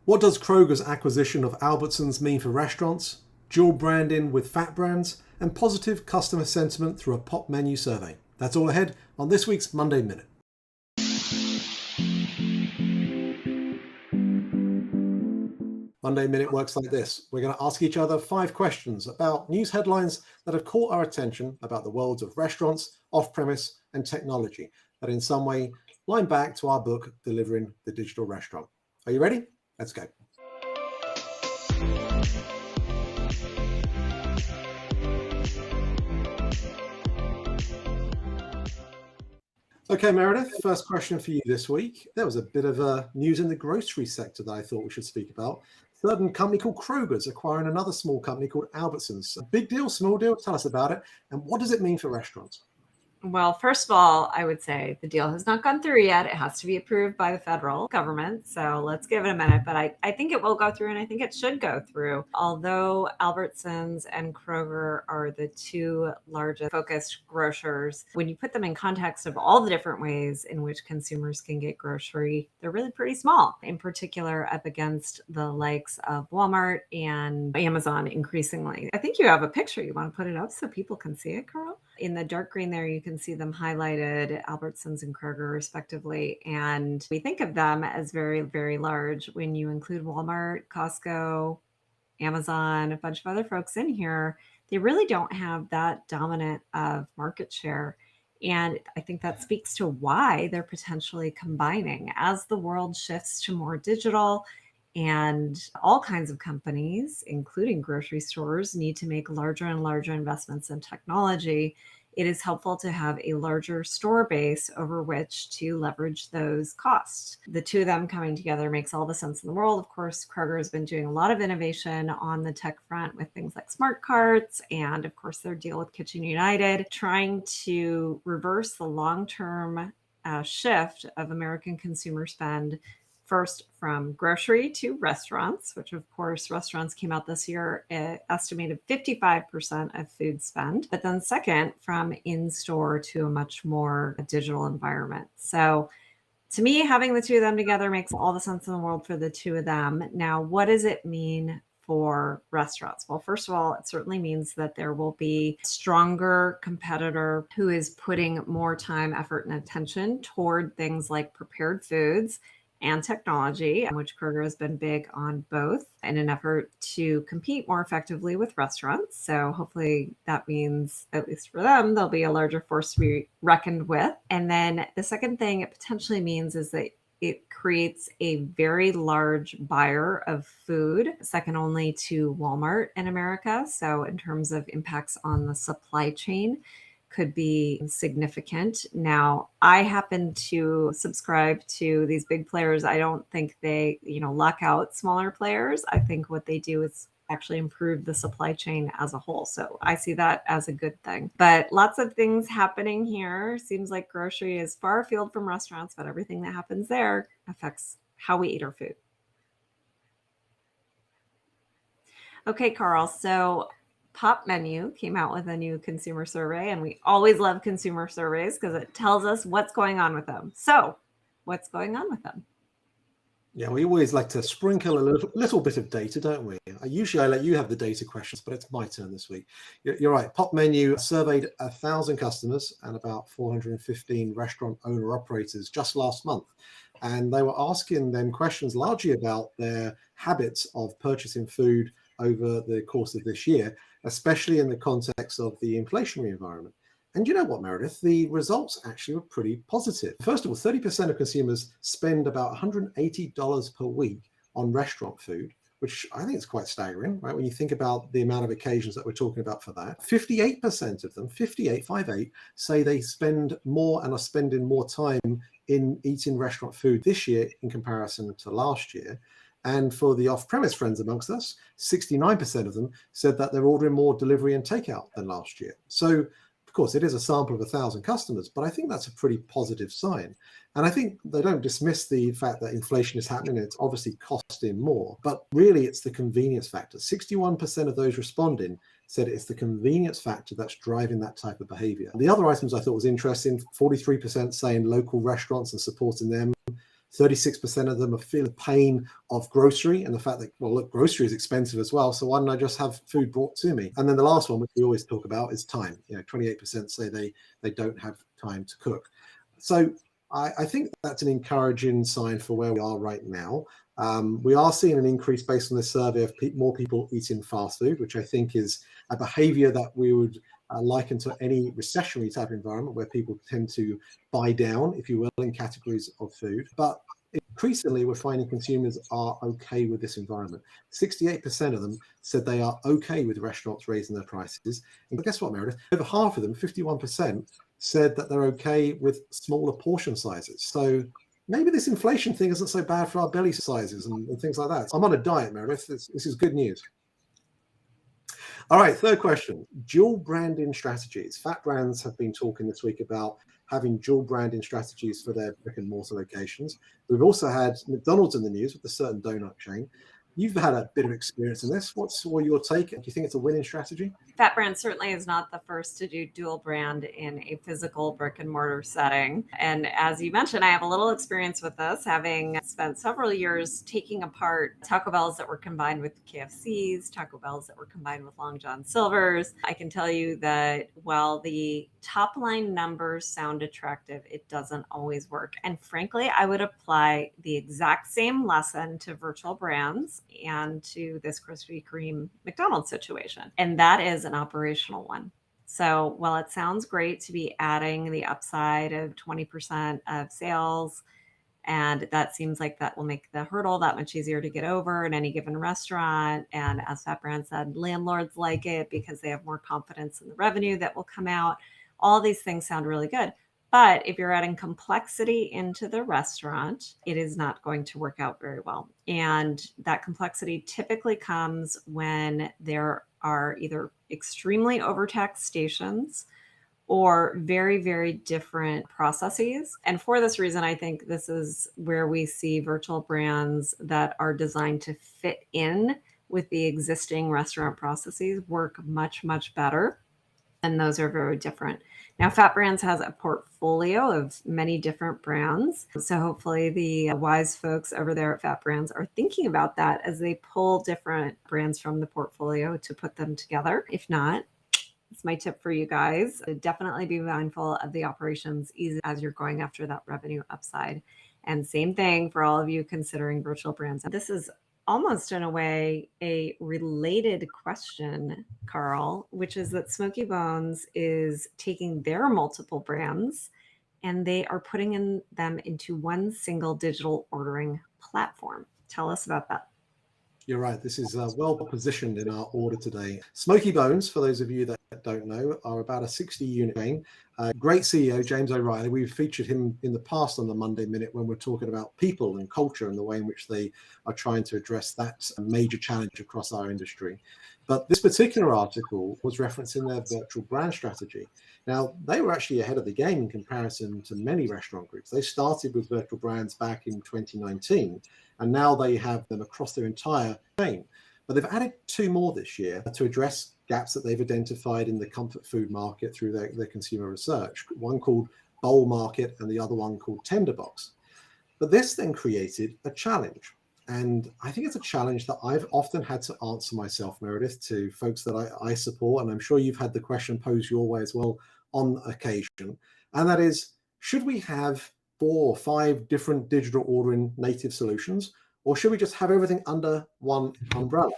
What does Kroger's acquisition of Albertsons mean for restaurants? Dual branding with fat brands and positive customer sentiment through a PopMenu survey. That's all ahead on this week's Monday Minute. Monday Minute works like this. We're going to ask each other 5 questions about news headlines that have caught our attention about the worlds of restaurants, off-premise, and technology that in some way line back to our book, Delivering the Digital Restaurant. Are you ready? Let's go. Okay, Meredith, first question for you this week. There was a bit of news in the grocery sector that I thought we should speak about. A certain company called Kroger's acquiring another small company called Albertsons. Big deal, small deal? Tell us about it. And what does it mean for restaurants? Well, first of all, I would say the deal has not gone through yet. It has to be approved by the federal government. So let's give it a minute. But I think it will go through and I think it should go through. Although Albertsons and Kroger are the two largest focused grocers, when you put them in context of all the different ways in which consumers can get grocery, they're really pretty small, in particular up against the likes of Walmart and Amazon increasingly. I think you have a picture. You want to put it up so people can see it, Carl? In the dark green there, you can see them highlighted, Albertsons and Kroger respectively. And we think of them as very, very large. When you include Walmart, Costco, Amazon, a bunch of other folks in here, they really don't have that dominant of market share. And I think that speaks to why they're potentially combining as the world shifts to more digital. And all kinds of companies, including grocery stores, need to make larger and larger investments in technology. It is helpful to have a larger store base over which to leverage those costs. The two of them coming together makes all the sense in the world. Of course, Kroger has been doing a lot of innovation on the tech front with things like smart carts and, of course, their deal with Kitchen United, trying to reverse the long-term shift of American consumer spend first from grocery to restaurants, which of course restaurants came out this year estimated 55% of food spend, but then second from in-store to a much more digital environment. So to me, having the two of them together makes all the sense in the world for the two of them. Now, what does it mean for restaurants? Well, first of all, it certainly means that there will be a stronger competitor who is putting more time, effort, and attention toward things like prepared foods and technology, which Kroger has been big on both in an effort to compete more effectively with restaurants. So hopefully that means, at least for them, there'll be a larger force to be reckoned with. And then the second thing it potentially means is that it creates a very large buyer of food, second only to Walmart in America. So in terms of impacts on the supply chain, could be significant. Now, I happen to subscribe to these big players. I don't think they, lock out smaller players. I think what they do is actually improve the supply chain as a whole. So I see that as a good thing. But lots of things happening here. Seems like grocery is far afield from restaurants, but everything that happens there affects how we eat our food. Okay, Carl. So PopMenu came out with a new consumer survey, and we always love consumer surveys because it tells us what's going on with them. So what's going on with them? Yeah, we always like to sprinkle a little bit of data, don't we? Usually I let you have the data questions, but it's my turn this week. You're right. PopMenu surveyed 1,000 customers and about 415 restaurant owner-operators just last month. And they were asking them questions largely about their habits of purchasing food over the course of this year, especially in the context of the inflationary environment. And you know what, Meredith? The results actually were pretty positive. First of all, 30% of consumers spend about $180 per week on restaurant food, which I think is quite staggering, right? When you think about the amount of occasions that we're talking about for that. 58% of them, 58, say they spend more and are spending more time in eating restaurant food this year in comparison to last year. And for the off-premise friends amongst us, 69% of them said that they're ordering more delivery and takeout than last year. So, of course, it is a sample of 1,000 customers, but I think that's a pretty positive sign. And I think they don't dismiss the fact that inflation is happening. It's obviously costing more, but really it's the convenience factor. 61% of those responding said it's the convenience factor that's driving that type of behavior. The other items I thought was interesting, 43% saying local restaurants and supporting them. 36% of them are feeling pain of grocery and the fact that, well, look, grocery is expensive as well. So why don't I just have food brought to me? And then the last one, which we always talk about, is time. 28% say they don't have time to cook. So I think that's an encouraging sign for where we are right now. We are seeing an increase based on this survey of more people eating fast food, which I think is a behavior that we would liken to any recessionary type environment where people tend to buy down, if you will, in categories of food. But increasingly, we're finding consumers are okay with this environment. 68% of them said they are okay with restaurants raising their prices. And guess what, Meredith? Over half of them, 51%, said that they're okay with smaller portion sizes. So maybe this inflation thing isn't so bad for our belly sizes and things like that. I'm on a diet, Meredith. This is good news. All right, third question, dual branding strategies. Fat Brands have been talking this week about having dual branding strategies for their brick and mortar locations. We've also had McDonald's in the news with a certain donut chain. You've had a bit of experience in this. What's your take? Do you think it's a winning strategy? Fat Brand certainly is not the first to do dual brand in a physical brick and mortar setting. And as you mentioned, I have a little experience with this, having spent several years taking apart Taco Bells that were combined with KFCs, Taco Bells that were combined with Long John Silver's. I can tell you that while the top line numbers sound attractive, it doesn't always work. And frankly, I would apply the exact same lesson to virtual brands and to this Krispy Kreme McDonald's situation. And that is an operational one. So while it sounds great to be adding the upside of 20% of sales, and that seems like that will make the hurdle that much easier to get over in any given restaurant. And as Fat Brand said, landlords like it because they have more confidence in the revenue that will come out. All these things sound really good. But if you're adding complexity into the restaurant, it is not going to work out very well. And that complexity typically comes when there are either extremely overtaxed stations or very, very different processes. And for this reason, I think this is where we see virtual brands that are designed to fit in with the existing restaurant processes work much, much better. And those are very different. Now, Fat Brands has a portfolio of many different brands. So hopefully the wise folks over there at Fat Brands are thinking about that as they pull different brands from the portfolio to put them together. If not, it's my tip for you guys. Definitely be mindful of the operations as you're going after that revenue upside. And same thing for all of you considering virtual brands. This is almost in a way a related question, Carl, which is that Smokey Bones is taking their multiple brands and they are putting them into one single digital ordering platform. Tell us about that. You're right. This is well positioned in our order today. Smokey Bones, for those of you that don't know, are about a 60-unit chain. Great CEO, James O'Reilly. We've featured him in the past on the Monday Minute when we're talking about people and culture and the way in which they are trying to address that major challenge across our industry. But this particular article was referencing their virtual brand strategy. Now, they were actually ahead of the game in comparison to many restaurant groups. They started with virtual brands back in 2019, and now they have them across their entire chain. But they've added 2 more this year to address gaps that they've identified in the comfort food market through their consumer research, one called Bowl Market and the other one called Tenderbox. But this then created a challenge. And I think it's a challenge that I've often had to answer myself, Meredith, to folks that I support. And I'm sure you've had the question posed your way as well on occasion. And that is, should we have 4 or 5 different digital ordering native solutions, or should we just have everything under one umbrella?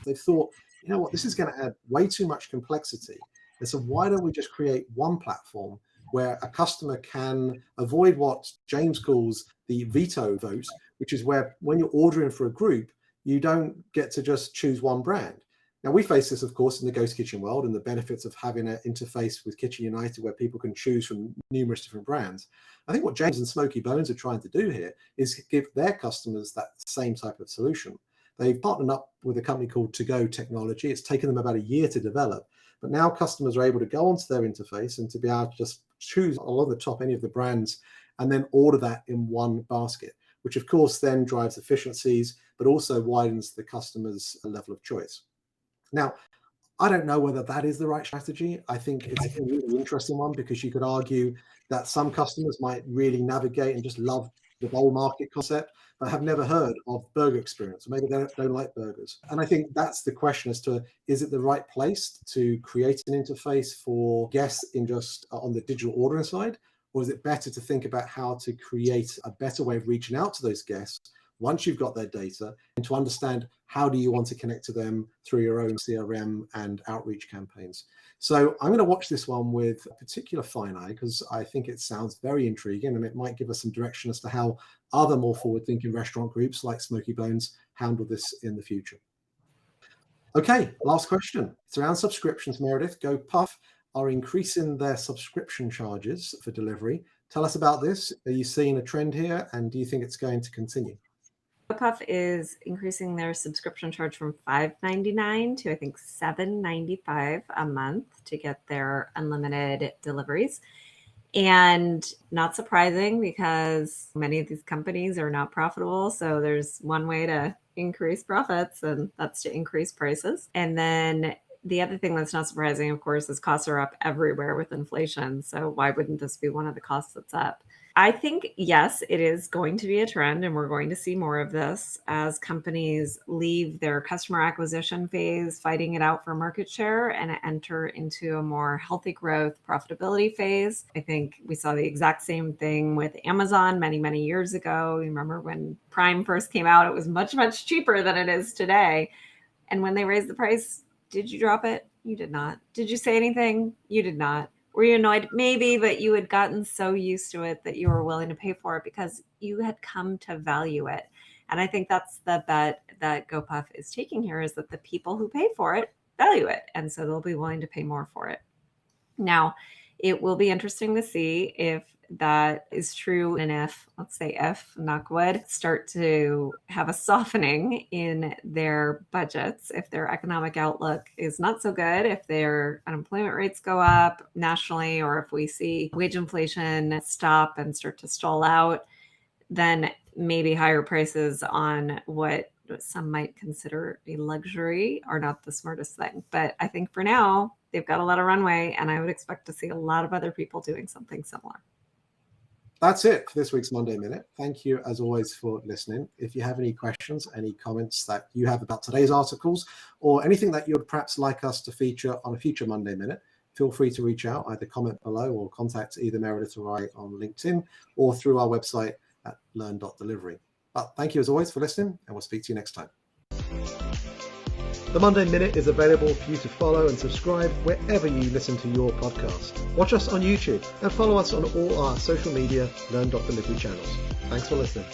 They thought, you know what, this is going to add way too much complexity. And so why don't we just create one platform where a customer can avoid what James calls the veto vote, which is where when you're ordering for a group, you don't get to just choose one brand. Now, we face this, of course, in the Ghost Kitchen world and the benefits of having an interface with Kitchen United where people can choose from numerous different brands. I think what James and Smokey Bones are trying to do here is give their customers that same type of solution. They've partnered up with a company called To Go Technology. It's taken them about a year to develop, but now customers are able to go onto their interface and to be able to just choose along the top any of the brands and then order that in one basket, which of course then drives efficiencies, but also widens the customer's level of choice. Now, I don't know whether that is the right strategy. I think it's a really interesting one because you could argue that some customers might really navigate and just love the bowl market concept, but have never heard of burger experience, or maybe they don't like burgers. And I think that's the question as to, is it the right place to create an interface for guests in just on the digital ordering side? Or is it better to think about how to create a better way of reaching out to those guests once you've got their data, and to understand how do you want to connect to them through your own CRM and outreach campaigns? So I'm going to watch this one with a particular fine eye, because I think it sounds very intriguing, and it might give us some direction as to how other more forward-thinking restaurant groups like Smokey Bones handle this in the future. Okay, last question. It's around subscriptions, Meredith. GoPuff are increasing their subscription charges for delivery. Tell us about this. Are you seeing a trend here, and do you think it's going to continue? GoPuff is increasing their subscription charge from $5.99 to I think $7.95 a month to get their unlimited deliveries. And not surprising, because many of these companies are not profitable. So there's one way to increase profits, and that's to increase prices. And then the other thing that's not surprising, of course, is costs are up everywhere with inflation. So why wouldn't this be one of the costs that's up? I think, yes, it is going to be a trend, and we're going to see more of this as companies leave their customer acquisition phase, fighting it out for market share, and enter into a more healthy growth, profitability phase. I think we saw the exact same thing with Amazon many, many years ago. You remember when Prime first came out, it was much, much cheaper than it is today. And when they raised the price, did you drop it? You did not. Did you say anything? You did not. Were you annoyed? Maybe, but you had gotten so used to it that you were willing to pay for it because you had come to value it. And I think that's the bet that GoPuff is taking here, is that the people who pay for it value it. And so they'll be willing to pay more for it. Now, it will be interesting to see if that is true, and if, let's say if, knock wood, start to have a softening in their budgets, if their economic outlook is not so good, if their unemployment rates go up nationally, or if we see wage inflation stop and start to stall out, then maybe higher prices on what some might consider a luxury are not the smartest thing. But I think for now, they've got a lot of runway, and I would expect to see a lot of other people doing something similar. That's it for this week's Monday Minute. Thank you, as always, for listening. If you have any questions, any comments that you have about today's articles, or anything that you'd perhaps like us to feature on a future Monday Minute, feel free to reach out, either comment below or contact either Meredith or I on LinkedIn, or through our website at learn.delivery. But thank you, as always, for listening, and we'll speak to you next time. The Monday Minute is available for you to follow and subscribe wherever you listen to your podcast. Watch us on YouTube and follow us on all our social media Learn.Delivery channels. Thanks for listening.